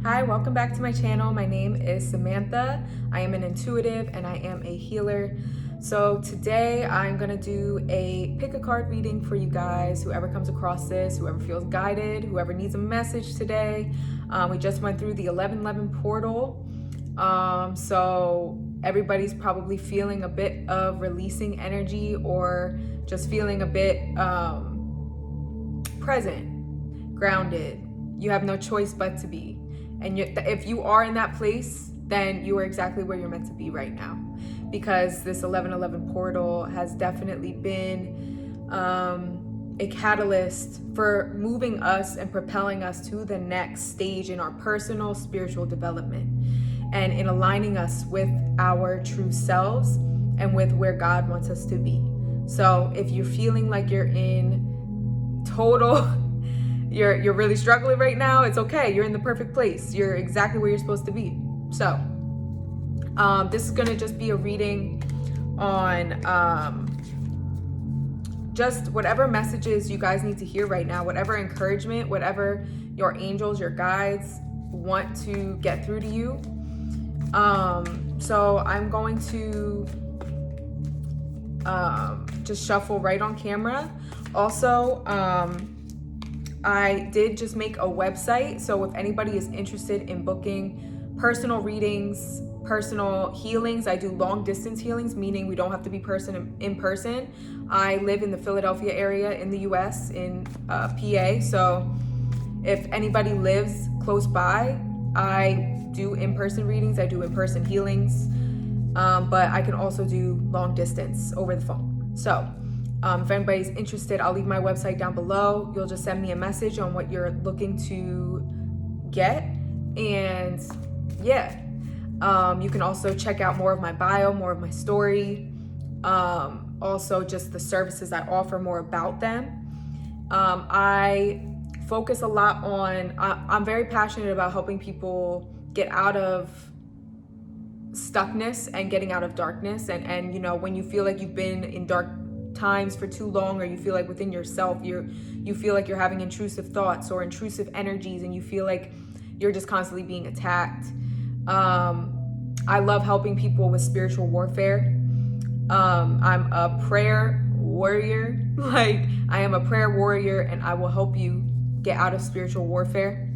Hi, welcome back to my channel. My name is Samantha. I am an intuitive and I am a healer. So today I'm gonna do a pick a card reading for you guys, whoever comes across this, whoever feels guided, whoever needs a message today. We just went through the 11/11 portal. So everybody's probably feeling a bit of releasing energy or just feeling a bit present, grounded. You have no choice but to be. And if you are in that place, then you are exactly where you're meant to be right now. Because this 11/11 portal has definitely been a catalyst for moving us and propelling us to the next stage in our personal spiritual development and in aligning us with our true selves and with where God wants us to be. So if you're feeling like you're in total you're really struggling right now, it's okay. You're in the perfect place. You're exactly where you're supposed to be. So this is gonna just be a reading on just whatever messages you guys need to hear right now, whatever encouragement, whatever your angels, your guides want to get through to you. So I'm going to just shuffle right on camera. Also, I did just make a website, so if anybody is interested in booking personal readings, personal healings, I do long distance healings, meaning we don't have to be in person. I live in the Philadelphia area in the US, in PA, so if anybody lives close by, I do in-person readings, I do in-person healings, but I can also do long distance over the phone. So if anybody's interested, I'll leave my website down below. You'll just send me a message on what you're looking to get. And yeah, you can also check out more of my bio, more of my story. Also just the services I offer, more about them. I focus a lot on, I'm very passionate about helping people get out of stuckness and getting out of darkness. And you know, when you feel like you've been in dark times for too long, or you feel like within yourself you feel like you're having intrusive thoughts or intrusive energies, and you feel like you're just constantly being attacked. I love helping people with spiritual warfare. I'm a prayer warrior. Like, I am a prayer warrior, and I will help you get out of spiritual warfare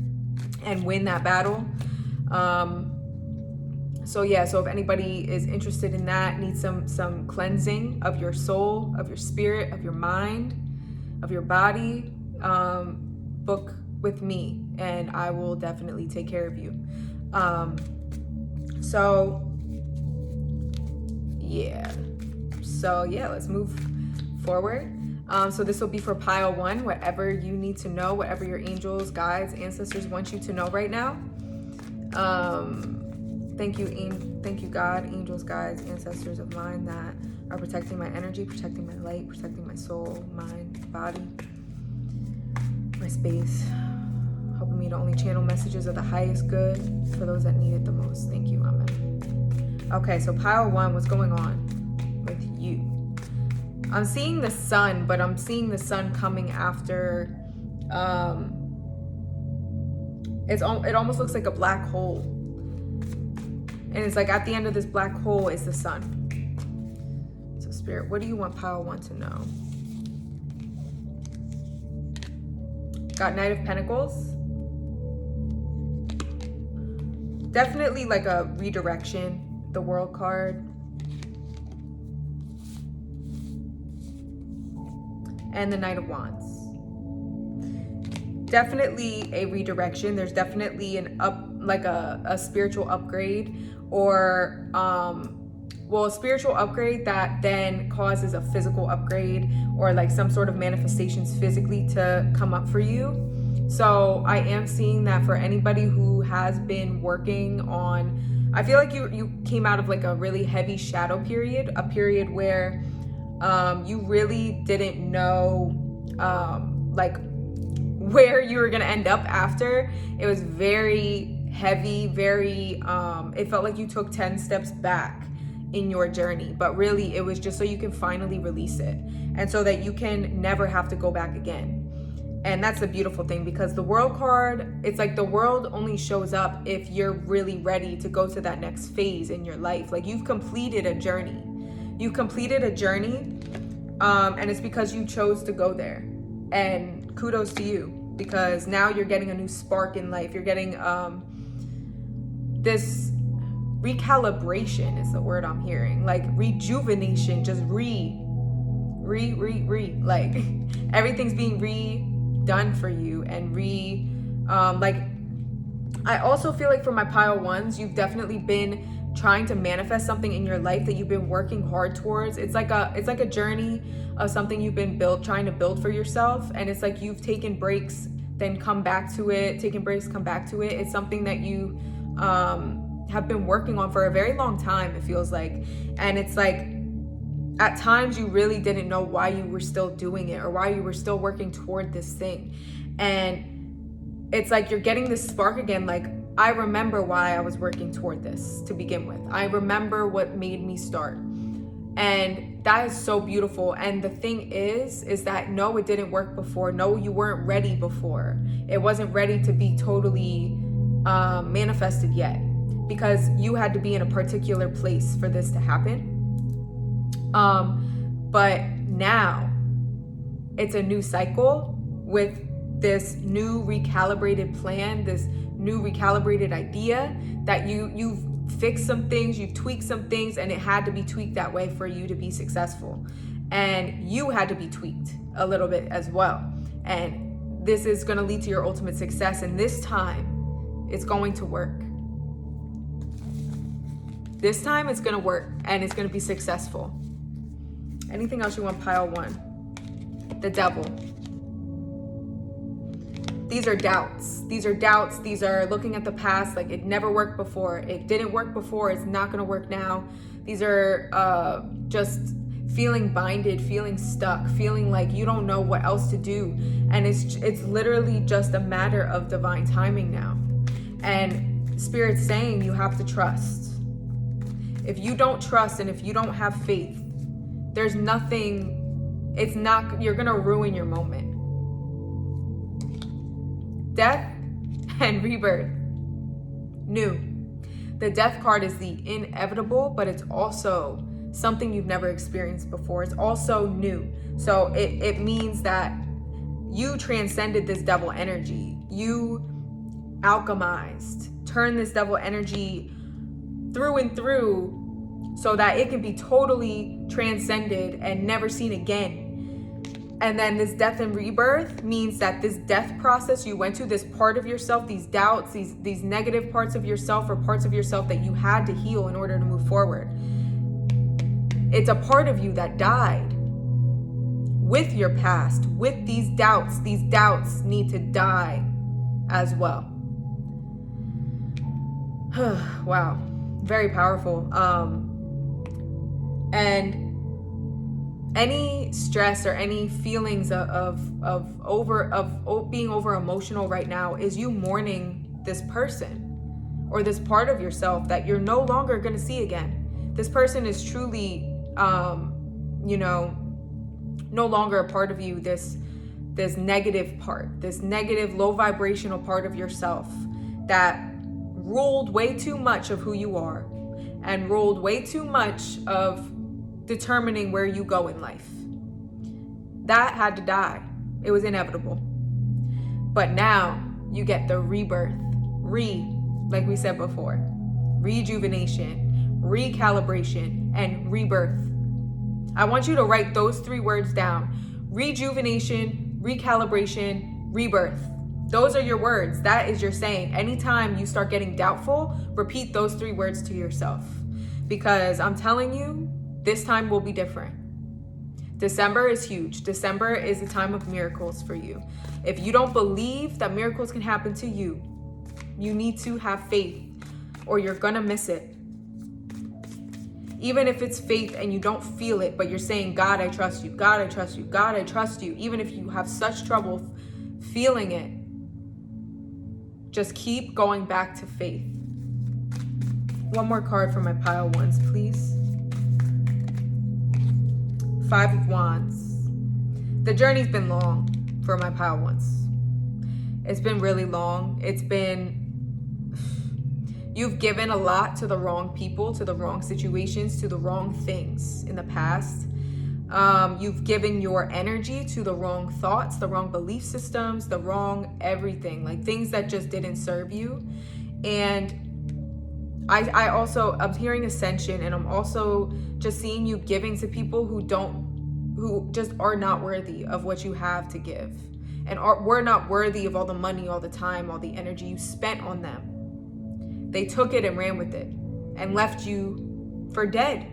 and win that battle. So if anybody is interested in that, needs some cleansing of your soul, of your spirit, of your mind, of your body, book with me and I will definitely take care of you. Let's move forward. So this will be for pile 1, whatever you need to know, whatever your angels, guides, ancestors want you to know right now. Thank you, God, angels, guides, ancestors of mine that are protecting my energy, protecting my light, protecting my soul, mind, body, my space, helping me to only channel messages of the highest good for those that need it the most. Thank you, amen. Okay, so pile 1, what's going on with you? I'm seeing the sun, but I'm seeing the sun coming after, it almost looks like a black hole. And it's like at the end of this black hole is the sun. So Spirit, what do you want pile 1 to know? Got Knight of Pentacles. Definitely like a redirection, the World card. And the Knight of Wands. Definitely a redirection. There's definitely a spiritual upgrade, or a spiritual upgrade that then causes a physical upgrade, or like some sort of manifestations physically to come up for you. So I am seeing that for anybody who has been working on, I feel like you came out of like a really heavy shadow period, a period where you really didn't know where you were gonna end up after. It was very heavy, very it felt like you took 10 steps back in your journey, but really it was just so you can finally release it, and so that you can never have to go back again. And that's the beautiful thing, because the world card, it's like the world only shows up if you're really ready to go to that next phase in your life. Like, you've completed a journey. You've completed a journey, and it's because you chose to go there. And kudos to you, because now you're getting a new spark in life. You're getting this recalibration is the word I'm hearing. Like rejuvenation, just like everything's being redone for you, and like, I also feel like for my pile ones, you've definitely been trying to manifest something in your life that you've been working hard towards. It's like a journey of something you've been trying to build for yourself, and it's like you've taken breaks, then come back to it, taken breaks, come back to it. It's something that you have been working on for a very long time, it feels like. And it's like, at times you really didn't know why you were still doing it, or why you were still working toward this thing. And it's like you're getting this spark again. Like, I remember why I was working toward this to begin with. I remember what made me start. And that is so beautiful. And the thing is that no, it didn't work before. No, you weren't ready before. It wasn't ready to be totally manifested yet, because you had to be in a particular place for this to happen. But now it's a new cycle with this new recalibrated plan, this new recalibrated idea that you've fixed some things, you've tweaked some things, and it had to be tweaked that way for you to be successful. And you had to be tweaked a little bit as well. And this is going to lead to your ultimate success. And this time it's going to work. This time it's going to work, and it's going to be successful. Anything else you want, pile one? The devil. These are doubts. These are doubts. These are looking at the past like it never worked before. It didn't work before. It's not going to work now. These are just feeling binded, feeling stuck, feeling like you don't know what else to do. And it's literally just a matter of divine timing now. And Spirit's saying you have to trust. If you don't trust, and if you don't have faith, there's nothing, you're going to ruin your moment. Death and rebirth. New. The death card is the inevitable, but it's also something you've never experienced before. It's also new. So it means that you transcended this devil energy. You alchemized, turned this devil energy through and through so that it can be totally transcended and never seen again. And then this death and rebirth means that this death process you went to, this part of yourself, these doubts, these negative parts of yourself, or parts of yourself that you had to heal in order to move forward. It's a part of you that died with your past, with these doubts. These doubts need to die as well. Wow, very powerful. And any stress or any feelings of being over emotional right now is you mourning this person or this part of yourself that you're no longer going to see again. This person is truly, no longer a part of you. This negative part, this negative, low vibrational part of yourself that ruled way too much of who you are and ruled way too much of determining where you go in life. That had to die. It was inevitable. But now you get the rebirth, like we said before, rejuvenation, recalibration, and rebirth. I want you to write those 3 words down. Rejuvenation, recalibration, rebirth. Those are your words. That is your saying. Anytime you start getting doubtful, repeat those 3 words to yourself. Because I'm telling you, this time will be different. December is huge. December is a time of miracles for you. If you don't believe that miracles can happen to you, you need to have faith or you're gonna miss it. Even if it's faith and you don't feel it, but you're saying, God, I trust you. God, I trust you. God, I trust you. Even if you have such trouble feeling it, just keep going back to faith. One more card for my pile ones, please. 5 of Wands. The journey's been long for my pile ones. It's been really long. You've given a lot to the wrong people, to the wrong situations, to the wrong things in the past. You've given your energy to the wrong thoughts, the wrong belief systems, the wrong everything, like things that just didn't serve you. And I'm hearing ascension, and I'm also just seeing you giving to people who just are not worthy of what you have to give, and were not worthy of all the money, all the time, all the energy you spent on them. They took it and ran with it and left you for dead.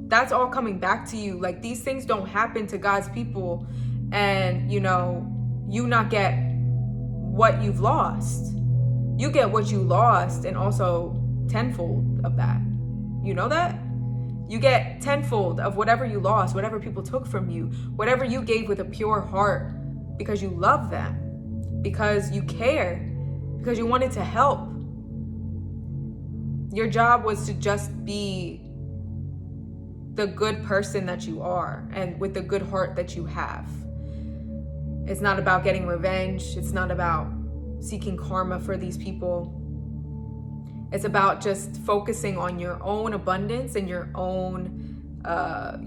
That's all coming back to you. Like, these things don't happen to God's people and, you not get what you've lost. You get what you lost and also tenfold of that. You know that? You get tenfold of whatever you lost, whatever people took from you, whatever you gave with a pure heart because you love them, because you care, because you wanted to help. Your job was to just be the good person that you are and with the good heart that you have. It's not about getting revenge. It's not about seeking karma for these people. It's about just focusing on your own abundance and your own, I'm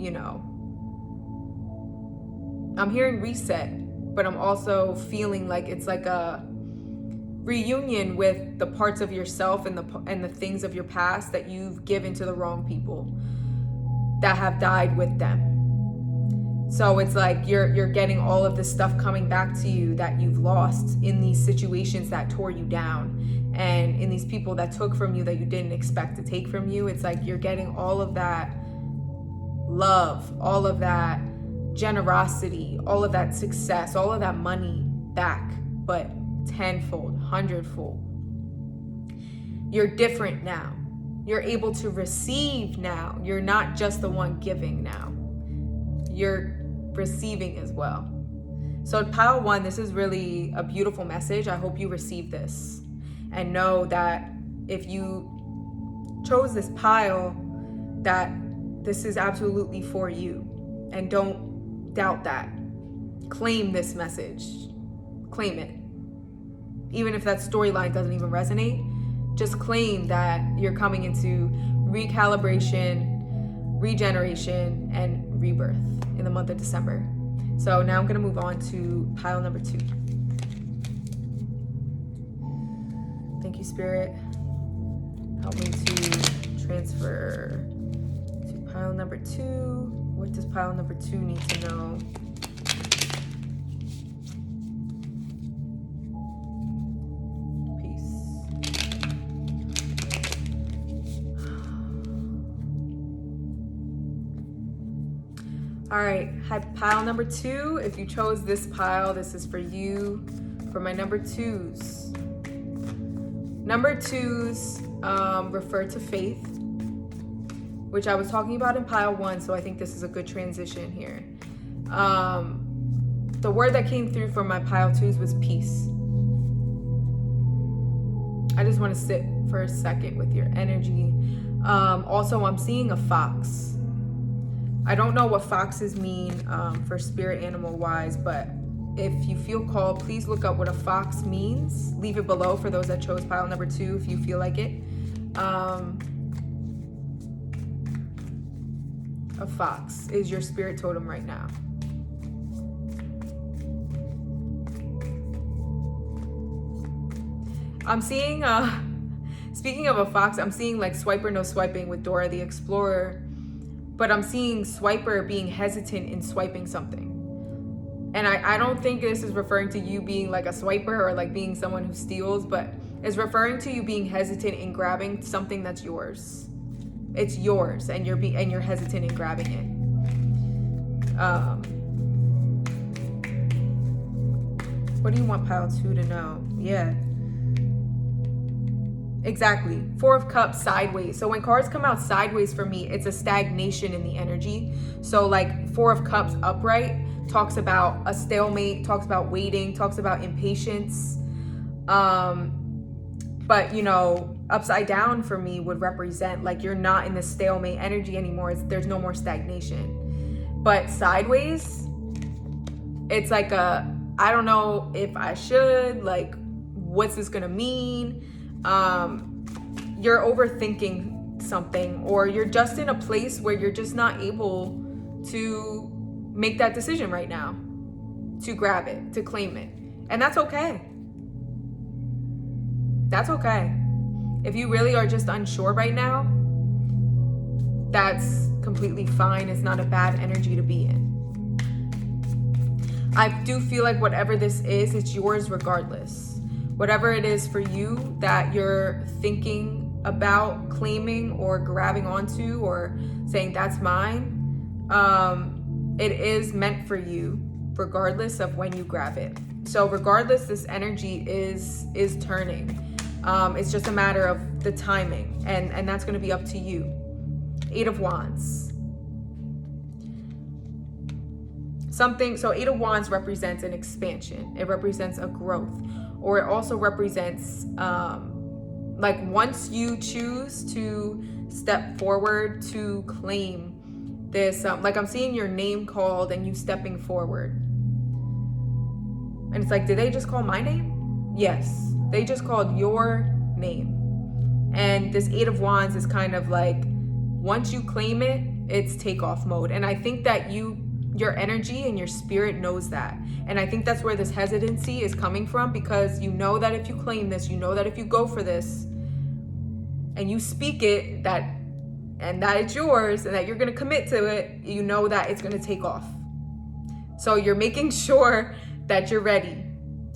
hearing reset, but I'm also feeling like it's like a reunion with the parts of yourself and the things of your past that you've given to the wrong people that have died with them. So it's like you're getting all of this stuff coming back to you that you've lost in these situations that tore you down, and in these people that took from you that you didn't expect to take from you. It's like you're getting all of that love, all of that generosity, all of that success, all of that money back, but tenfold, hundredfold. You're different now. You're able to receive now. You're not just the one giving now. You're receiving as well. So pile 1, this is really a beautiful message. I hope you receive this and know that if you chose this pile, that this is absolutely for you. And don't doubt that. Claim this message. Claim it. Even if that storyline doesn't even resonate, just claim that you're coming into recalibration, regeneration, and rebirth in the month of December. So now I'm going to move on to pile number 2. Thank you, Spirit. Help me to transfer to pile number 2. What does pile number 2 need to know? All right, pile number 2. If you chose this pile, this is for you, for my number 2s. Number 2s refer to faith, which I was talking about in pile 1, so I think this is a good transition here. The word that came through for my pile 2s was peace. I just want to sit for a second with your energy. Also, I'm seeing a fox. I don't know what foxes mean for spirit animal wise, but if you feel called, please look up what a fox means. Leave it below for those that chose pile number 2 if you feel like it. A fox is your spirit totem right now. I'm seeing, speaking of a fox, I'm seeing like swiper no swiping with Dora the Explorer. But I'm seeing swiper being hesitant in swiping something. And I don't think this is referring to you being like a swiper or like being someone who steals, but it's referring to you being hesitant in grabbing something that's yours. It's yours, and you're hesitant in grabbing it. What do you want pile 2 to know? Yeah. Exactly. 4 of Cups sideways. So when cards come out sideways for me, it's a stagnation in the energy. So like 4 of Cups upright talks about a stalemate, talks about waiting, talks about impatience. But upside down for me would represent like you're not in the stalemate energy anymore. There's no more stagnation. But sideways, it's like I don't know if I should, like, what's this gonna mean? You're overthinking something, or you're just in a place where you're just not able to make that decision right now, to grab it, to claim it. And that's okay. That's okay. If you really are just unsure right now, that's completely fine. It's not a bad energy to be in. I do feel like whatever this is, it's yours regardless. Whatever it is for you that you're thinking about claiming or grabbing onto or saying that's mine, it is meant for you regardless of when you grab it. So regardless, this energy is turning. It's just a matter of the timing, and that's going to be up to you. 8 of Wands. So 8 of Wands represents an expansion. It represents a growth, or it also represents like once you choose to step forward to claim this, like I'm seeing your name called and you stepping forward. And it's like, did they just call my name? Yes, they just called your name. And this 8 of Wands is kind of like, once you claim it, it's takeoff mode. And I think that your energy and your spirit knows that. And I think that's where this hesitancy is coming from, because you know that if you claim this, you know that if you go for this and you speak it, that it's yours and that you're going to commit to it, you know that it's going to take off. So you're making sure that you're ready.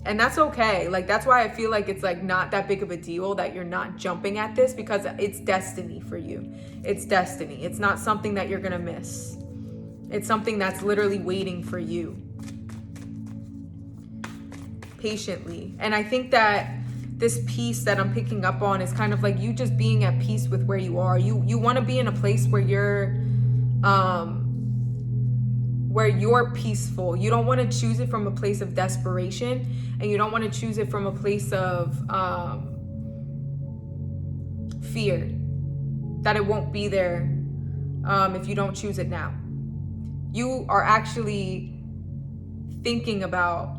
And that's okay. Like, that's why I feel like it's like not that big of a deal that you're not jumping at this, because it's destiny for you. It's destiny. It's not something that you're going to miss. It's something that's literally waiting for you patiently. And I think that this peace that I'm picking up on is kind of like you just being at peace with where you are. You want to be in a place where you're peaceful. You don't want to choose it from a place of desperation, and you don't want to choose it from a place of fear that it won't be there if you don't choose it now. You are actually thinking about,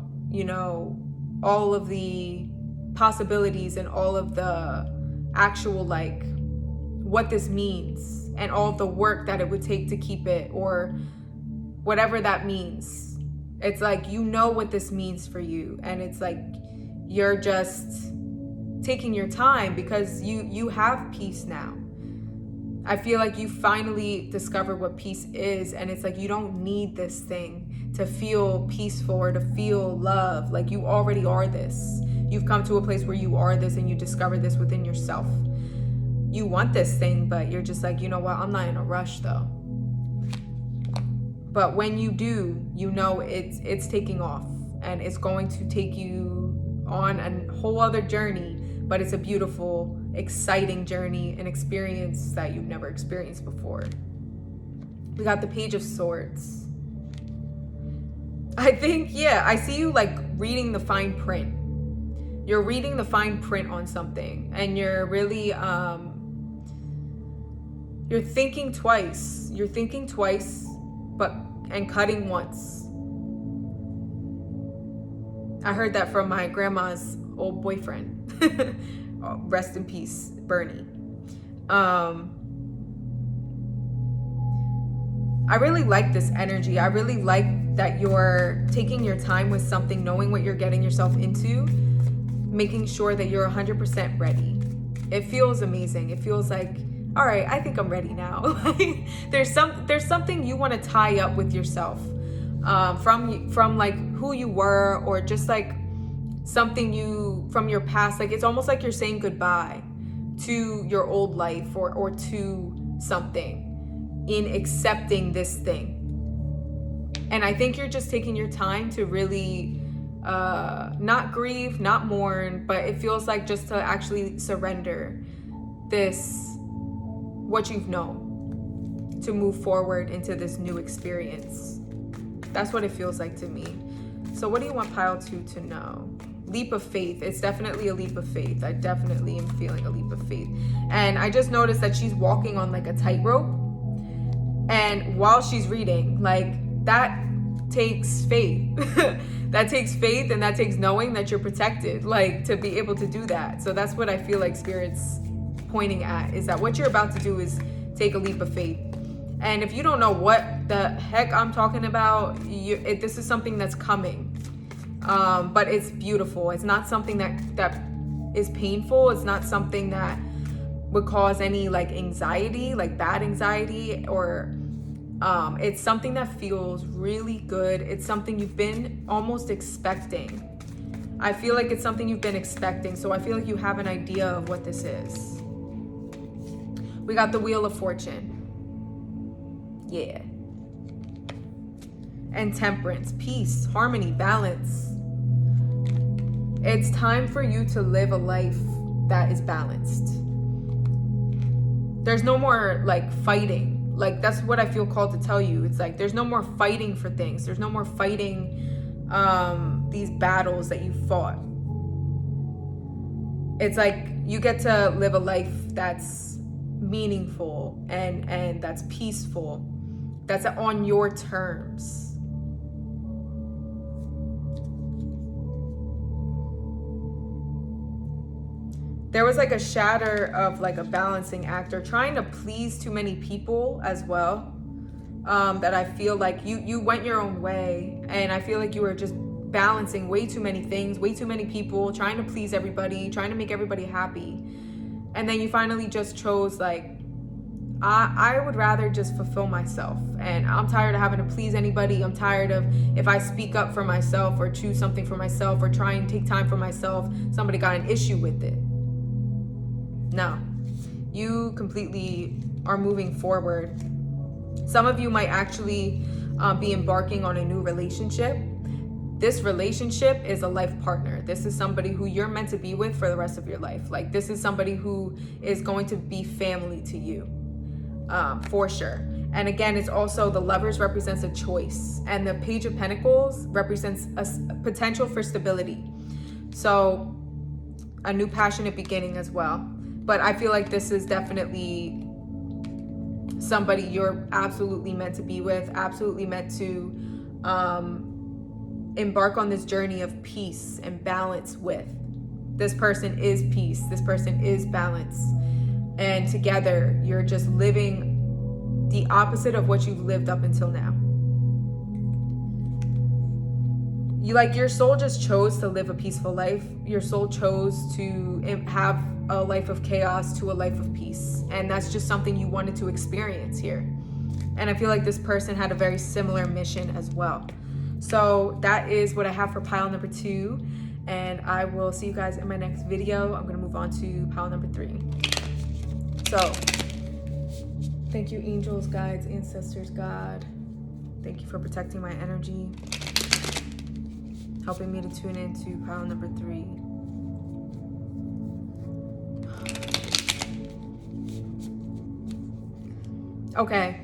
all of the possibilities and all of the actual, like, what this means and all of the work that it would take to keep it, or whatever that means. It's like, what this means for you. And it's like, you're just taking your time because you have peace now. I feel like you finally discovered what peace is, and it's like you don't need this thing to feel peaceful or to feel love. Like, you already are this. You've come to a place where you are this, and you discover this within yourself. You want this thing, but you're just like, you know what, I'm not in a rush though. But when you do, it's taking off, and it's going to take you on a whole other journey. But it's a beautiful, exciting journey, an experience that you've never experienced before. We got the Page of Swords. I think, I see you like reading the fine print. You're reading the fine print on something, and you're really, you're thinking twice. You're thinking twice, and cutting once. I heard that from my grandma's old boyfriend. Rest in peace, Bernie. I really like this energy. I really like that you're taking your time with something, knowing what you're getting yourself into, making sure that you're 100% ready. It feels amazing. It feels like, all right, I think I'm ready now. There's something you want to tie up with yourself, from like who you were, or just like something from your past. Like, it's almost like you're saying goodbye to your old life or to something in accepting this thing. And I think you're just taking your time to really not grieve, not mourn, but it feels like just to actually surrender what you've known, to move forward into this new experience. That's what it feels like to me. So what do you want pile 2 to know? Leap of faith. It's definitely a leap of faith. I definitely am feeling a leap of faith. And I just noticed that she's walking on like a tightrope. And while she's reading, like, that takes faith. that takes faith, and that takes knowing that you're protected, like, to be able to do that. So that's what I feel like Spirit's pointing at, is that what you're about to do is take a leap of faith. And if you don't know what the heck I'm talking about, this is something that's coming. But it's beautiful. It's not something that is painful. It's not something that would cause any like anxiety, like bad anxiety, or it's something that feels really good. It's something you've been almost expecting. I feel like it's something you've been expecting. So I feel like you have an idea of what this is. We got the Wheel of Fortune. Yeah. And Temperance, peace, harmony, balance. It's time for you to live a life that is balanced. There's no more like fighting. Like, that's what I feel called to tell you. It's like there's no more fighting for things. There's no more fighting these battles that you fought. It's like you get to live a life that's meaningful and that's peaceful, that's on your terms. There was like a shatter of like a balancing act, or trying to please too many people as well, that I feel like you went your own way, and I feel like you were just balancing way too many things, way too many people, trying to please everybody, trying to make everybody happy. And then you finally just chose like, I would rather just fulfill myself, and I'm tired of having to please anybody. I'm tired of, if I speak up for myself or choose something for myself or try and take time for myself, somebody got an issue with it. No, you completely are moving forward. Some of you might actually be embarking on a new relationship. This relationship is a life partner. This is somebody who you're meant to be with for the rest of your life. Like, this is somebody who is going to be family to you, for sure. And again, it's also, the Lovers represents a choice, and the Page of Pentacles represents a potential for stability. So a new passionate beginning as well. But I feel like this is definitely somebody you're absolutely meant to be with, absolutely meant to embark on this journey of peace and balance with. This person is peace. This person is balance. And together, you're just living the opposite of what you've lived up until now. Your soul just chose to live a peaceful life. Your soul chose to have a life of chaos to a life of peace. And that's just something you wanted to experience here. And I feel like this person had a very similar mission as well. So that is what I have for pile number 2. And I will see you guys in my next video. I'm going to move on to pile number 3. So thank you, angels, guides, ancestors, God. Thank you for protecting my energy, helping me to tune into pile number 3. Okay.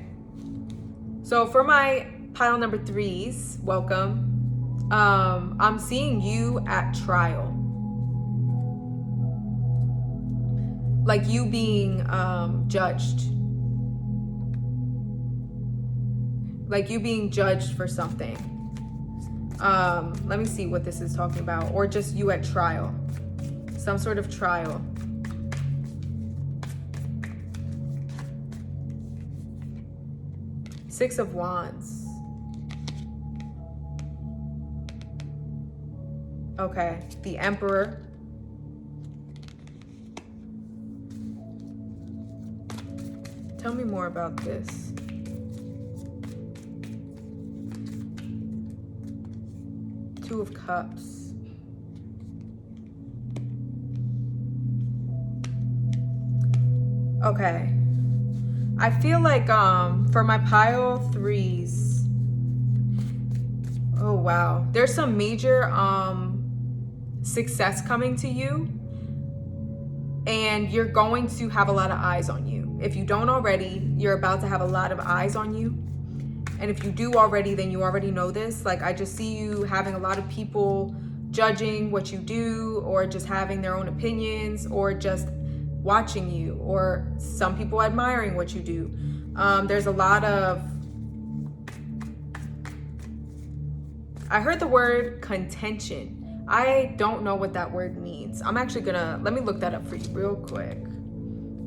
So for my pile number 3s, welcome. I'm seeing you at trial. Like you being judged. Like you being judged for something. Let me see what this is talking about. Or just you at trial. Some sort of trial. Six of Wands. Okay, the Emperor. Tell me more about this. Two of Cups. Okay. I feel like for my pile 3s, oh wow, there's some major success coming to you, and you're going to have a lot of eyes on you. If you don't already, you're about to have a lot of eyes on you. And if you do already, then you already know this. Like, I just see you having a lot of people judging what you do, or just having their own opinions, or just watching you, or some people admiring what you do. There's a lot of I heard the word contention. I don't know what that word means. I'm actually gonna, let me look that up for you real quick.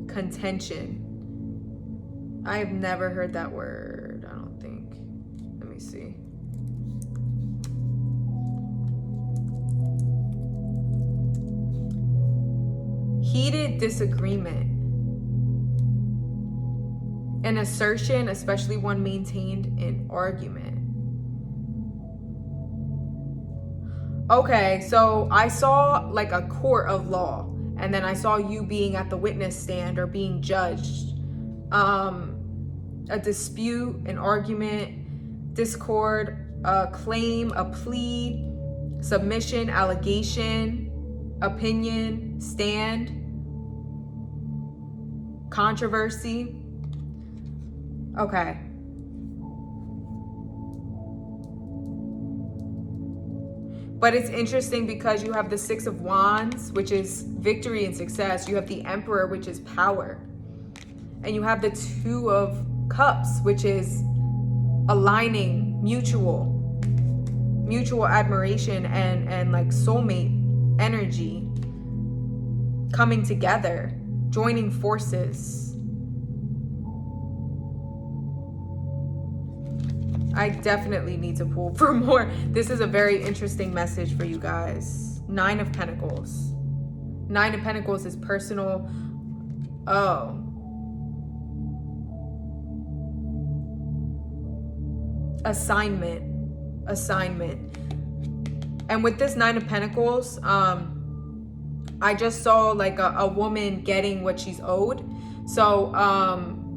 Contention. I have never heard that word, I don't think. Let me see. Heated disagreement. An assertion, especially one maintained in argument. Okay, so I saw like a court of law, and then I saw you being at the witness stand or being judged. A dispute, an argument, discord, a claim, a plea, submission, allegation, opinion, stand, controversy. Okay. But it's interesting because you have the Six of Wands, which is victory and success. You have the Emperor, which is power. And you have the Two of Cups, which is aligning, mutual admiration and like soulmate energy coming together, joining forces. I definitely need to pull for more. This is a very interesting message for you guys. Nine of Pentacles. Nine of Pentacles is personal. Oh. Assignment. And with this Nine of Pentacles, I just saw like a woman getting what she's owed. So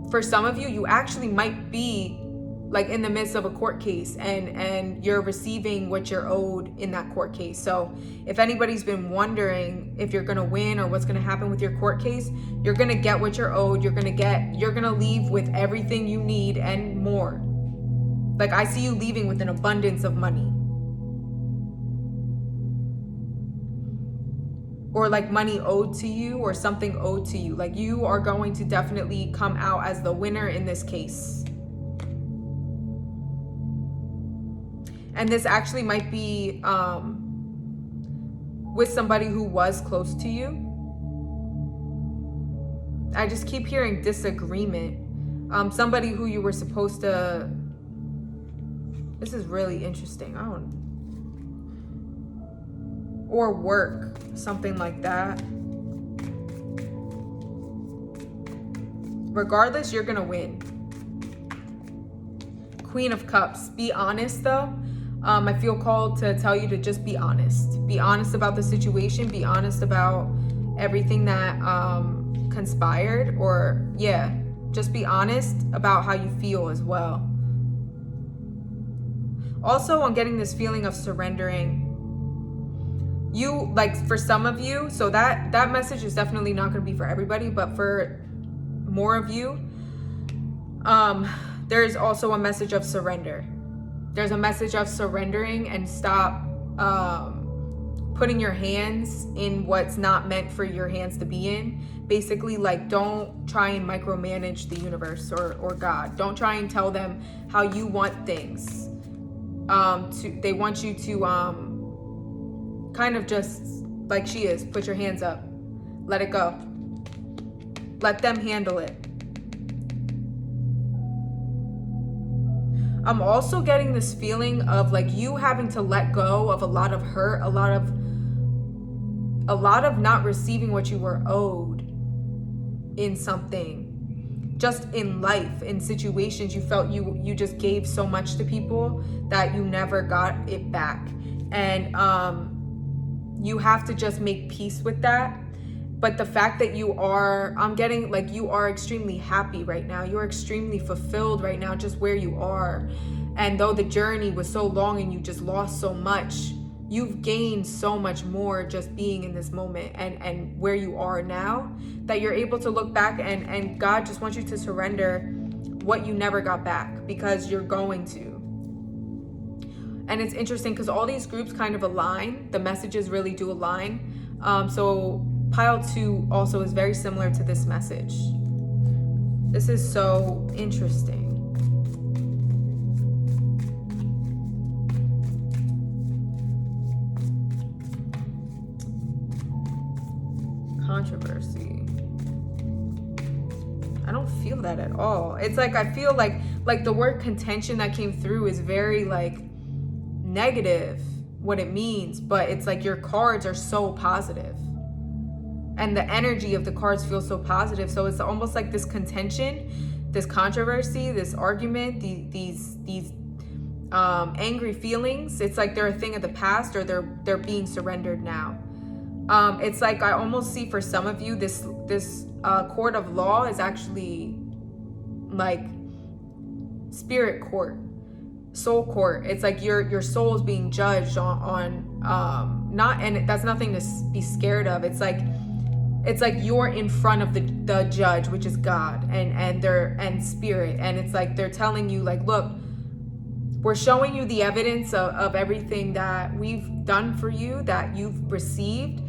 for some of you, you actually might be like in the midst of a court case and you're receiving what you're owed in that court case. So if anybody's been wondering if you're gonna win or what's gonna happen with your court case, you're gonna get what you're owed. You're gonna leave with everything you need and more. Like I see you leaving with an abundance of money. Or like money owed to you or something owed to you. Like you are going to definitely come out as the winner in this case. And this actually might be with somebody who was close to you. I just keep hearing disagreement. Somebody who you were supposed to... This is really interesting. Or work, something like that. Regardless, you're gonna win. Queen of Cups. Be honest though. I feel called to tell you to just be honest. Be honest about the situation. Be honest about everything that conspired. Or yeah, just be honest about how you feel as well. Also, I'm getting this feeling of surrendering. You, like for some of you, so that message is definitely not going to be for everybody, but for more of you, there's also a message of surrender. There's a message of surrendering and stop putting your hands in what's not meant for your hands to be in. Basically, like don't try and micromanage the universe or God. Don't try and tell them how you want things. They want you to kind of just like she is, put your hands up, let it go, let them handle it. I'm also getting this feeling of like you having to let go of a lot of hurt, a lot of not receiving what you were owed in something, just in life, in situations you felt you just gave so much to people that you never got it back. And you have to just make peace with that. But the fact that I'm getting like you are extremely happy right now. You're extremely fulfilled right now, just where you are. And though the journey was so long and you just lost so much, you've gained so much more just being in this moment and where you are now, that you're able to look back and God just wants you to surrender what you never got back, because you're going to. And it's interesting because all these groups kind of align. The messages really do align. So Pile 2 also is very similar to this message. This is so interesting. controversy. I don't feel that at all. It's like I feel like the word contention that came through is very like negative, what it means, but it's like your cards are so positive. And the energy of the cards feels so positive. So it's almost like this contention, this controversy, this argument, these angry feelings. It's like they're a thing of the past, or they're being surrendered now. It's like I almost see for some of you this court of law is actually like spirit court, soul court. It's like your soul is being judged on not, and that's nothing to be scared of. It's like you're in front of the judge, which is God and spirit, and it's like they're telling you like, look, we're showing you the evidence of everything that we've done for you, that you've received,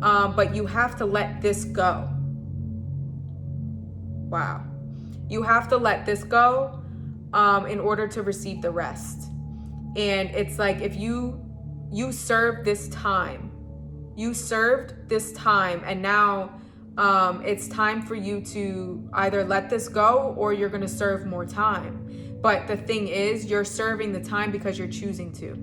but you have to let this go. Wow. You have to let this go in order to receive the rest. And it's like if you served this time, and now it's time for you to either let this go or you're going to serve more time. But the thing is, you're serving the time because you're choosing to.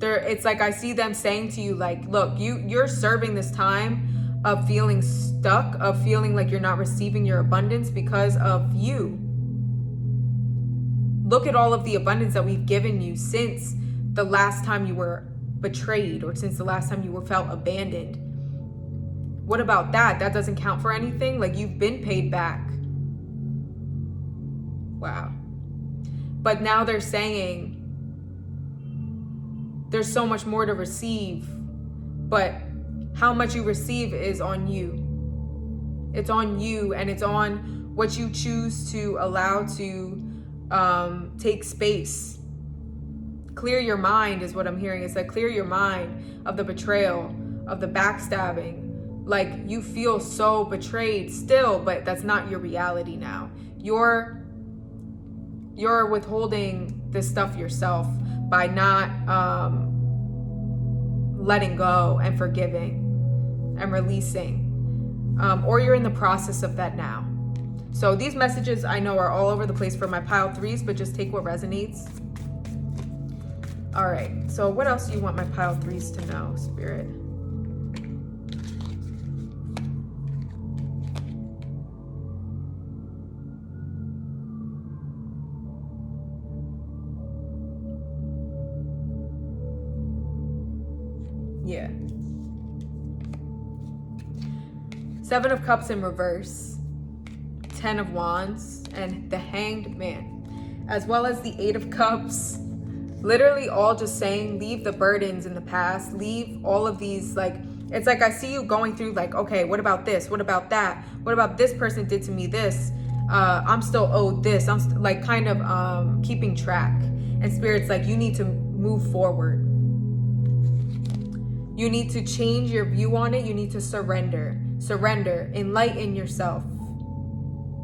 It's like I see them saying to you, like, look, you're serving this time of feeling stuck, of feeling like you're not receiving your abundance because of you. Look at all of the abundance that we've given you since the last time you were betrayed, or since the last time you felt abandoned. What about that? That doesn't count for anything? Like, you've been paid back. Wow. But now they're saying there's so much more to receive, but how much you receive is on you. It's on you, and it's on what you choose to allow to take space. Clear your mind is what I'm hearing. It's like clear your mind of the betrayal, of the backstabbing. Like, you feel so betrayed still, but that's not your reality now. You're withholding this stuff yourself by not letting go and forgiving and releasing, or you're in the process of that now. So these messages I know are all over the place for my pile threes, but just take what resonates. All right, so what else do you want my pile threes to know, Spirit? Yeah. Seven of Cups in reverse, 10 of Wands, and the Hanged Man, as well as the 8 of Cups. Literally all just saying, leave the burdens in the past, leave all of these, like, it's like I see you going through like, okay, what about this? What about that? What about this person did to me this? I'm still owed this. I'm like kind of keeping track. And Spirit's like, you need to move forward. You need to change your view on it. You need to surrender, enlighten yourself.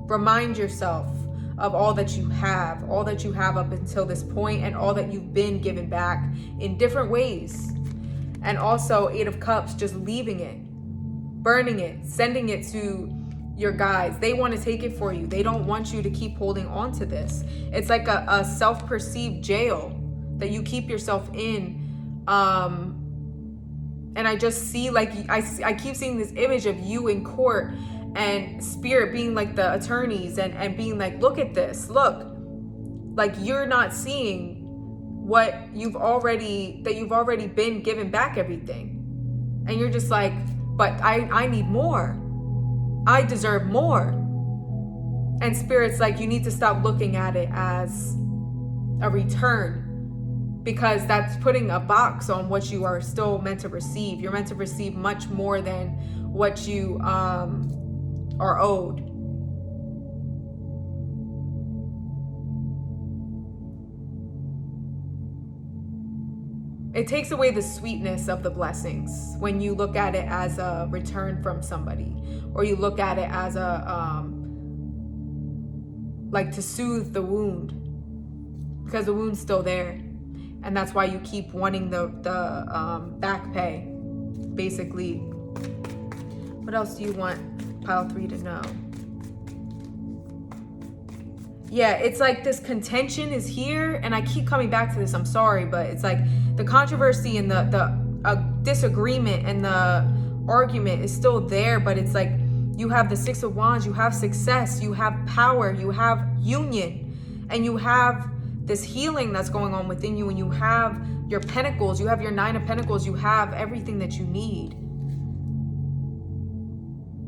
Remind yourself of all that you have up until this point, and all that you've been given back in different ways. And also 8 of Cups, just leaving it, burning it, sending it to your guides. They want to take it for you. They don't want you to keep holding on to this. It's like a self-perceived jail that you keep yourself in. And I just see, like, I keep seeing this image of you in court, and Spirit being like the attorneys and being like, look at this, look, like you're not seeing what you've already been given back everything. And you're just like, but I need more. I deserve more. And Spirit's like, you need to stop looking at it as a return, because that's putting a box on what you are still meant to receive. You're meant to receive much more than what you are owed. It takes away the sweetness of the blessings when you look at it as a return from somebody, or you look at it as a like to soothe the wound, because the wound's still there. And that's why you keep wanting the back pay, basically What else do you want pile 3 to know? Yeah, it's like this contention is here, and I keep coming back to this, I'm sorry, but it's like the controversy and the disagreement and the argument is still there, but it's like you have the 6 of Wands, you have success, you have power, you have union, and you have this healing that's going on within you, and you have your pentacles, you have your 9 of Pentacles, you have everything that you need.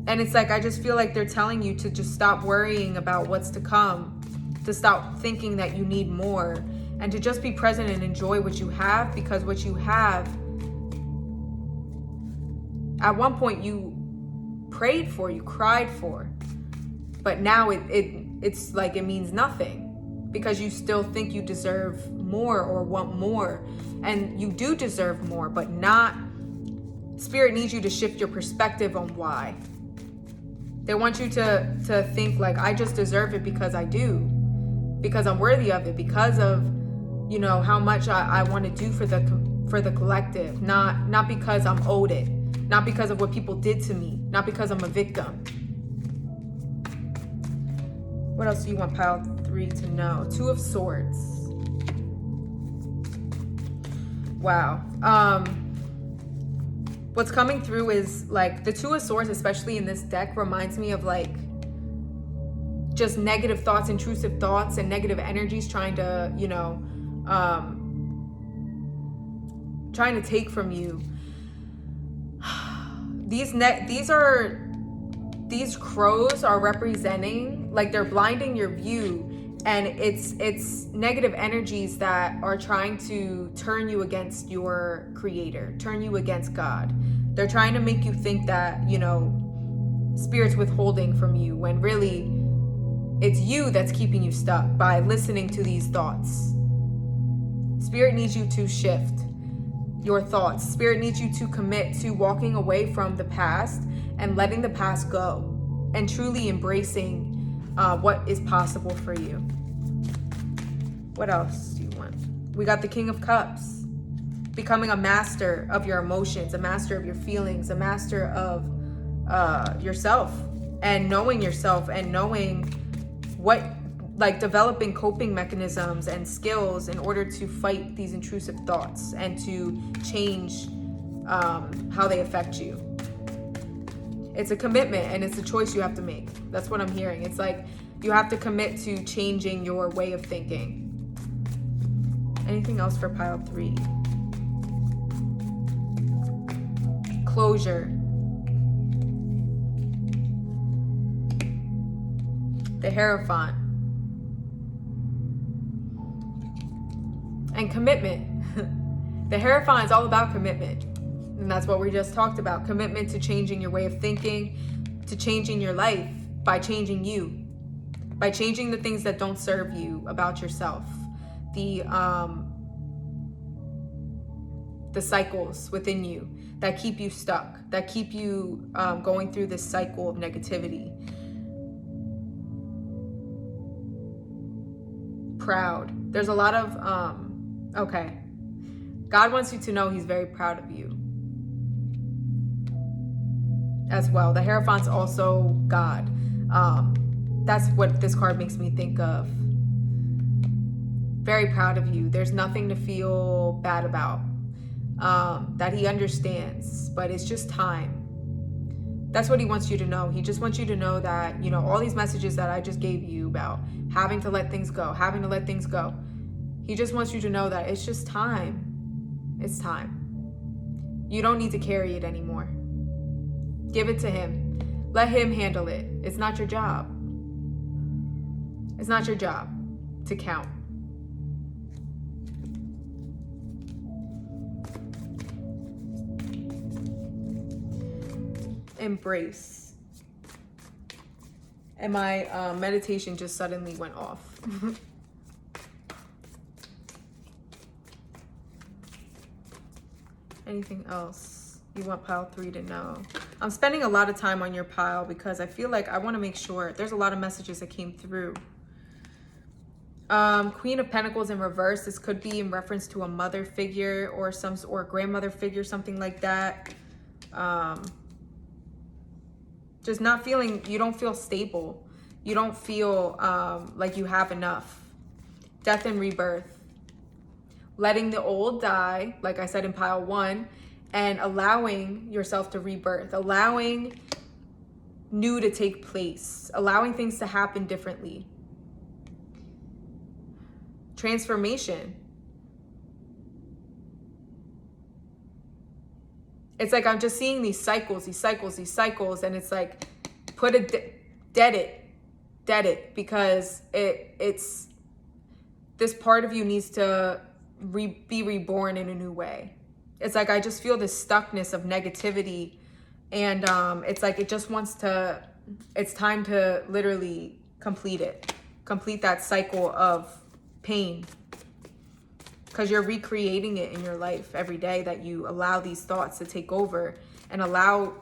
And it's like, I just feel like they're telling you to just stop worrying about what's to come, to stop thinking that you need more, and to just be present and enjoy what you have, because what you have, at one point you prayed for, you cried for, but now it's like it means nothing, because you still think you deserve more or want more, and you do deserve more, but not. Spirit needs you to shift your perspective on why. They want you to think like, I just deserve it because I do, because I'm worthy of it, because of, you know, how much I want to do for the collective, not because I'm owed it, not because of what people did to me, not because I'm a victim. What else do you want pile 3 to know? 2 of Swords. Wow. What's coming through is like the 2 of Swords, especially in this deck, reminds me of like just negative thoughts, intrusive thoughts, and negative energies trying to, you know, trying to take from you. These crows are representing, like, they're blinding your view, and it's negative energies that are trying to turn you against your creator, turn you against God. They're trying to make you think that, you know, Spirit's withholding from you, when really it's you that's keeping you stuck by listening to these thoughts. Spirit needs you to shift your thoughts. Spirit needs you to commit to walking away from the past and letting the past go, and truly embracing what is possible for you. What else do you want? We got the King of Cups. Becoming a master of your emotions, a master of your feelings, a master of yourself, and knowing yourself, and knowing what, like, developing coping mechanisms and skills in order to fight these intrusive thoughts and to change how they affect you. It's a commitment, and it's a choice you have to make. That's what I'm hearing. It's like you have to commit to changing your way of thinking. Anything else for pile 3? Closure. The Hierophant. And commitment. The Hierophant is all about commitment. And that's what we just talked about. Commitment to changing your way of thinking, to changing your life by changing you. By changing the things that don't serve you about yourself. The cycles within you that keep you stuck, that keep you going through this cycle of negativity. Proud. There's a lot of, okay. God wants you to know he's very proud of you as well. The Hierophant's also God. That's what this card makes me think of. Very proud of you. There's nothing to feel bad about. That he understands, but it's just time. That's what he wants you to know. He just wants you to know that, you know, all these messages that I just gave you about having to let things go, having to let things go. He just wants you to know that it's just time. It's time. You don't need to carry it anymore. Give it to him. Let him handle it. It's not your job. It's not your job to count. Embrace. And my meditation just suddenly went off. Anything else you want pile 3 to know? I'm spending a lot of time on your pile because I feel like I want to make sure. There's a lot of messages that came through. Queen of Pentacles in reverse. This could be in reference to a mother figure or a grandmother figure, something like that. Just not feeling, you don't feel stable. You don't feel like you have enough. Death and rebirth. Letting the old die, like I said in pile 1, and allowing yourself to rebirth. Allowing new to take place. Allowing things to happen differently. Transformation. It's like I'm just seeing these cycles, and it's like, dead it, because it's this part of you needs to be reborn in a new way. It's like I just feel this stuckness of negativity, and it's like it just wants to, it's time to literally complete that cycle of pain, because you're recreating it in your life every day that you allow these thoughts to take over and allow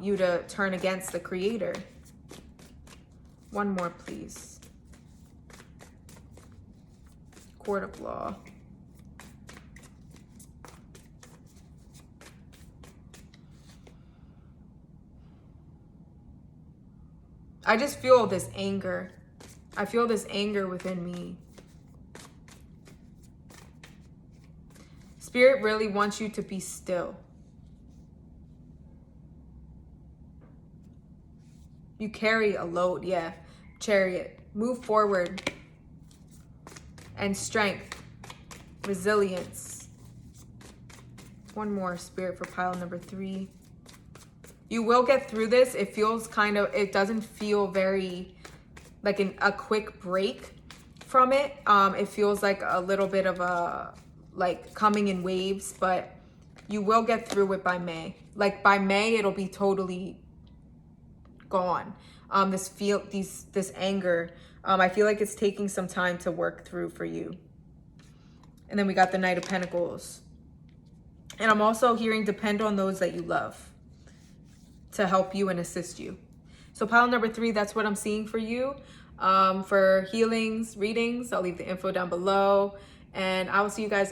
you to turn against the creator. One more, please. Court of Law. I just feel this anger. I feel this anger within me. Spirit really wants you to be still. You carry a load, yeah. Chariot. Move forward. And strength. Resilience. One more, Spirit, for pile number 3. You will get through this. It feels it doesn't feel very like a quick break from it. It feels like a little bit of a, like coming in waves, but you will get through it by May. Like by May, it'll be totally gone. This anger, I feel like it's taking some time to work through for you. And then we got the Knight of Pentacles. And I'm also hearing depend on those that you love to help you and assist you. So pile number 3, that's what I'm seeing for you. For healings, readings, I'll leave the info down below. And I will see you guys